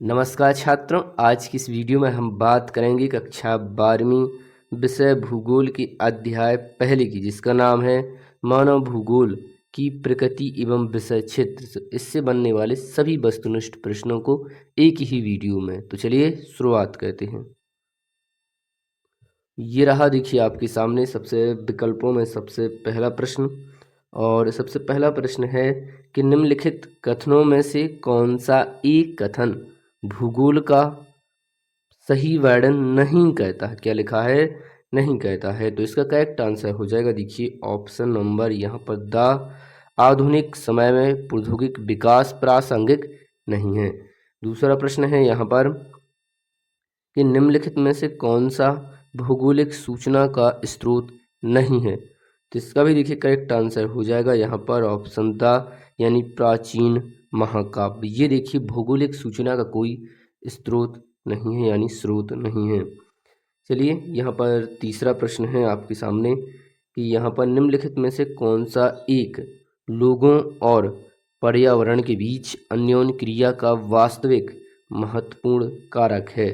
नमस्कार छात्रों, आज की इस वीडियो में हम बात करेंगे कक्षा 12वीं विषय भूगोल के अध्याय पहले की, जिसका नाम है मानव भूगोल की प्रकृति एवं विषय क्षेत्र। इससे बनने वाले सभी वस्तुनिष्ठ प्रश्नों को एक ही वीडियो में। तो चलिए शुरुआत करते हैं। ये रहा, देखिए आपके सामने सबसे विकल्पों में सबसे पहला प्रश्न। और सबसे पहला प्रश्न है कि निम्नलिखित कथनों में से कौन सा एक कथन भूगोल का सही वर्णन नहीं कहता है। क्या लिखा है? नहीं कहता है। तो इसका करेक्ट आंसर हो जाएगा, देखिए ऑप्शन नंबर यहाँ पर द आधुनिक समय में प्रौद्योगिक विकास प्रासंगिक नहीं है। दूसरा प्रश्न है यहाँ पर कि निम्नलिखित में से कौन सा भौगोलिक सूचना का स्रोत नहीं है। तो इसका भी देखिए करेक्ट आंसर हो जाएगा यहाँ पर ऑप्शन द यानी प्राचीन महाकाव्य। ये देखिए भौगोलिक सूचना का कोई स्रोत नहीं है, यानी स्रोत नहीं है। चलिए यहाँ पर तीसरा प्रश्न है आपके सामने कि यहाँ पर निम्नलिखित में से कौन सा एक लोगों और पर्यावरण के बीच अन्योन्य क्रिया का वास्तविक महत्वपूर्ण कारक है।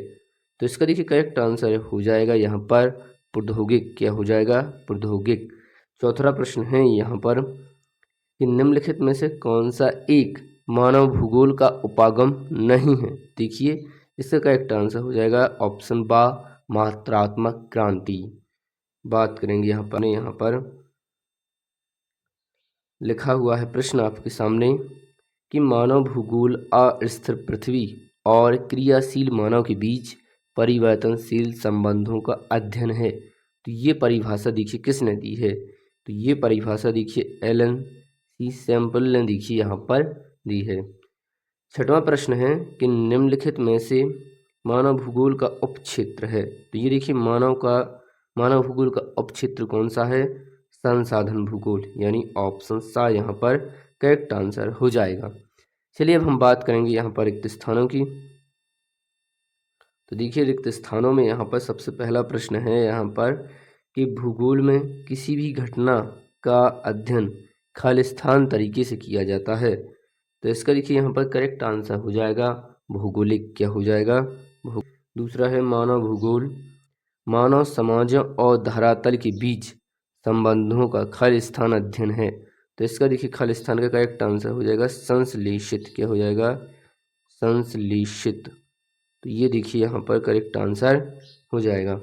तो इसका देखिए करेक्ट आंसर हो जाएगा यहाँ पर प्रौद्योगिक। क्या हो जाएगा? प्रौद्योगिक। चौथा प्रश्न है यहाँ पर कि निम्नलिखित में से कौन सा एक मानव भूगोल का उपागम नहीं है। देखिए इसका करेक्ट आंसर हो जाएगा ऑप्शन बा मात्रात्मक क्रांति। बात करेंगे यहाँ पर लिखा हुआ है प्रश्न आपके सामने कि मानव भूगोल अस्थिर पृथ्वी और क्रियाशील मानव के बीच परिवर्तनशील संबंधों का अध्ययन है। तो ये परिभाषा देखिए किसने दी है? तो ये परिभाषा देखिए एलन सी सैम्पल ने देखिए यहाँ पर दी है। छठवां प्रश्न है कि निम्नलिखित में से मानव भूगोल का उपक्षेत्र है। तो ये देखिए मानव भूगोल का उपक्षेत्र कौन सा है? संसाधन भूगोल, यानी ऑप्शन सा यहाँ पर करेक्ट आंसर हो जाएगा। चलिए अब हम बात करेंगे यहाँ पर रिक्त स्थानों की। तो देखिए रिक्त स्थानों में यहाँ पर सबसे पहला प्रश्न है यहाँ पर कि भूगोल में किसी भी घटना का अध्ययन खालिस्तान तरीके से किया जाता है। तो इसका देखिए यहाँ पर करेक्ट आंसर हो जाएगा भौगोलिक। क्या हो जाएगा? दूसरा है मानव भूगोल मानव समाजों और धरातल के बीच संबंधों का खालिस्तान अध्ययन है। तो इसका देखिए खालिस्तान का करेक्ट आंसर हो जाएगा संश्लेषित। क्या हो जाएगा? संश्लेषित। तो ये देखिए यहाँ पर करेक्ट आंसर हो जाएगा।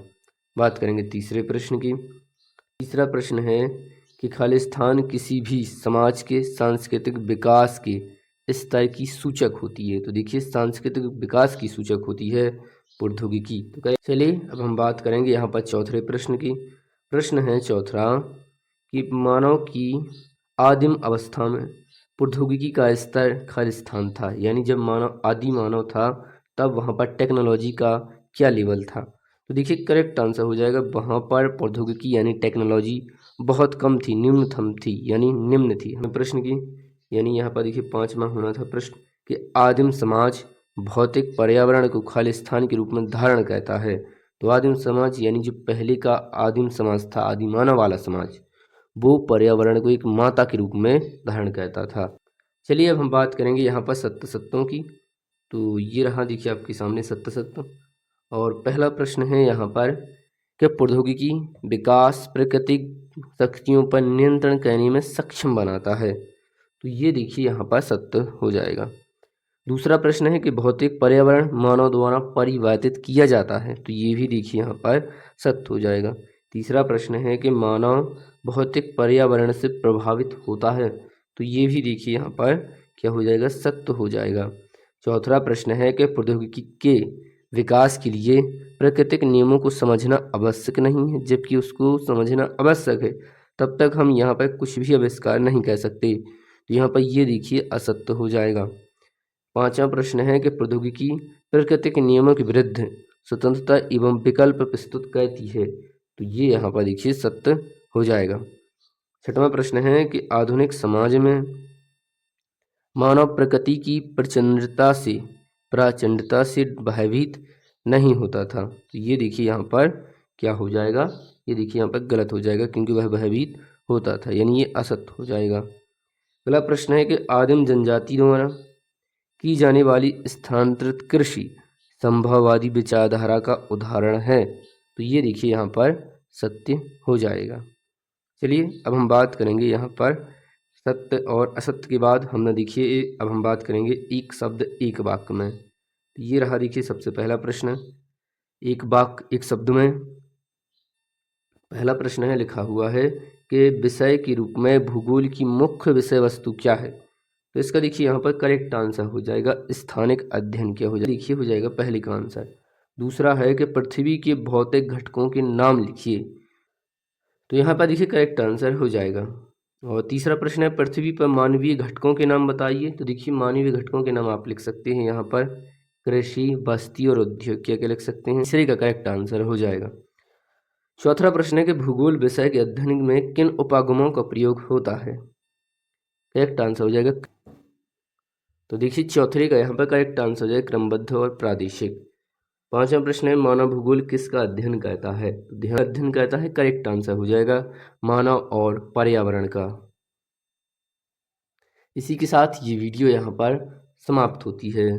बात करेंगे तीसरे प्रश्न की। तीसरा प्रश्न है कि खालिस्तान किसी भी समाज के सांस्कृतिक विकास के स्तर की सूचक होती है। तो देखिए सांस्कृतिक विकास की सूचक होती है प्रौद्योगिकी। तो चलिए अब हम बात करेंगे यहाँ पर चौथे प्रश्न की। प्रश्न है चौथा कि मानव की आदिम अवस्था में प्रौद्योगिकी का स्तर खालिस्तान था, यानी जब आदि मानव था तब वहाँ पर टेक्नोलॉजी का क्या लेवल था। तो देखिए करेक्ट आंसर हो जाएगा वहाँ पर प्रौद्योगिकी यानी टेक्नोलॉजी बहुत कम थी, निम्नतम थी, यानी निम्न थी। हमें प्रश्न की यानी यहाँ पर देखिए पांचवा होना था प्रश्न कि आदिम समाज भौतिक पर्यावरण को खालिस्तान के रूप में धारण करता है। तो आदिम समाज यानी जो पहले का आदिम समाज था, आदि मानव वाला समाज, वो पर्यावरण को एक माता के रूप में धारण करता था। चलिए अब हम बात करेंगे यहाँ पर सत्य सत्यों की। तो ये रहा देखिए आपके सामने सत्य सत्य। और पहला प्रश्न है यहाँ पर कि प्रौद्योगिकी विकास प्राकृतिक शक्तियों पर नियंत्रण करने में सक्षम बनाता है। तो ये देखिए यहाँ पर सत्य हो जाएगा। दूसरा प्रश्न है कि भौतिक पर्यावरण मानव द्वारा परिवर्तित किया जाता है। तो ये भी देखिए यहाँ पर सत्य हो जाएगा। तीसरा प्रश्न है कि मानव भौतिक पर्यावरण से प्रभावित होता है। तो ये भी देखिए यहाँ पर क्या हो जाएगा? सत्य हो जाएगा। चौथा प्रश्न है कि प्रौद्योगिकी के विकास के लिए प्राकृतिक नियमों को समझना आवश्यक नहीं है, जबकि उसको समझना आवश्यक है। तब तक हम यहाँ पर कुछ भी आविष्कार नहीं कर सकते। तो यहाँ पर ये देखिए असत्य हो जाएगा। पांचवा प्रश्न है कि प्रौद्योगिकी प्राकृतिक नियमों के विरुद्ध स्वतंत्रता एवं विकल्प प्रस्तुत करती है। तो ये यहाँ पर देखिए सत्य हो जाएगा। छठवां प्रश्न है कि आधुनिक समाज में मानव प्रकृति की प्रचंडता से भयभीत नहीं होता था। तो ये देखिए यहाँ पर क्या हो जाएगा? ये देखिए यहाँ पर गलत हो जाएगा, क्योंकि वह भयभीत होता था, यानी ये असत्य हो जाएगा। अगला प्रश्न है कि आदिम जनजाति द्वारा की जाने वाली स्थानांतरित कृषि संभववादी विचारधारा का उदाहरण है। तो ये देखिए यहाँ पर सत्य हो जाएगा। चलिए अब हम बात करेंगे यहाँ पर सत्य और असत्य के बाद हमने देखिए अब हम बात करेंगे एक शब्द एक वाक्य में। तो ये रहा देखिए सबसे पहला प्रश्न, एक वाक्य एक शब्द में। पहला प्रश्न है, लिखा हुआ है कि विषय के रूप में भूगोल की मुख्य विषय वस्तु क्या है। तो इसका देखिए यहाँ पर करेक्ट आंसर हो जाएगा स्थानिक अध्ययन। क्या हो जाएगा, देखिए हो जाएगा पहले का आंसर। दूसरा है कि पृथ्वी के भौतिक घटकों के नाम लिखिए। तो यहाँ पर देखिए करेक्ट आंसर हो जाएगा। और तीसरा प्रश्न है, पृथ्वी पर मानवीय घटकों के नाम बताइए। तो देखिए मानवीय घटकों के नाम आप लिख सकते हैं यहाँ पर कृषि, बस्ती और उद्योग। क्या क्या लिख सकते हैं, तीसरे का करेक्ट आंसर हो जाएगा। चौथा प्रश्न है कि भूगोल विषय के अध्ययन में किन उपागमों का प्रयोग होता है। करेक्ट आंसर हो जाएगा। तो देखिए चौथे का यहाँ पर करेक्ट आंसर हो जाएगा क्रमबद्ध और प्रादेशिक। पांचवा प्रश्न है, मानव भूगोल किसका अध्ययन करता है। तो ध्यान अध्ययन करता है, करेक्ट आंसर हो जाएगा मानव और पर्यावरण का। इसी के साथ ये वीडियो यहाँ पर समाप्त होती है।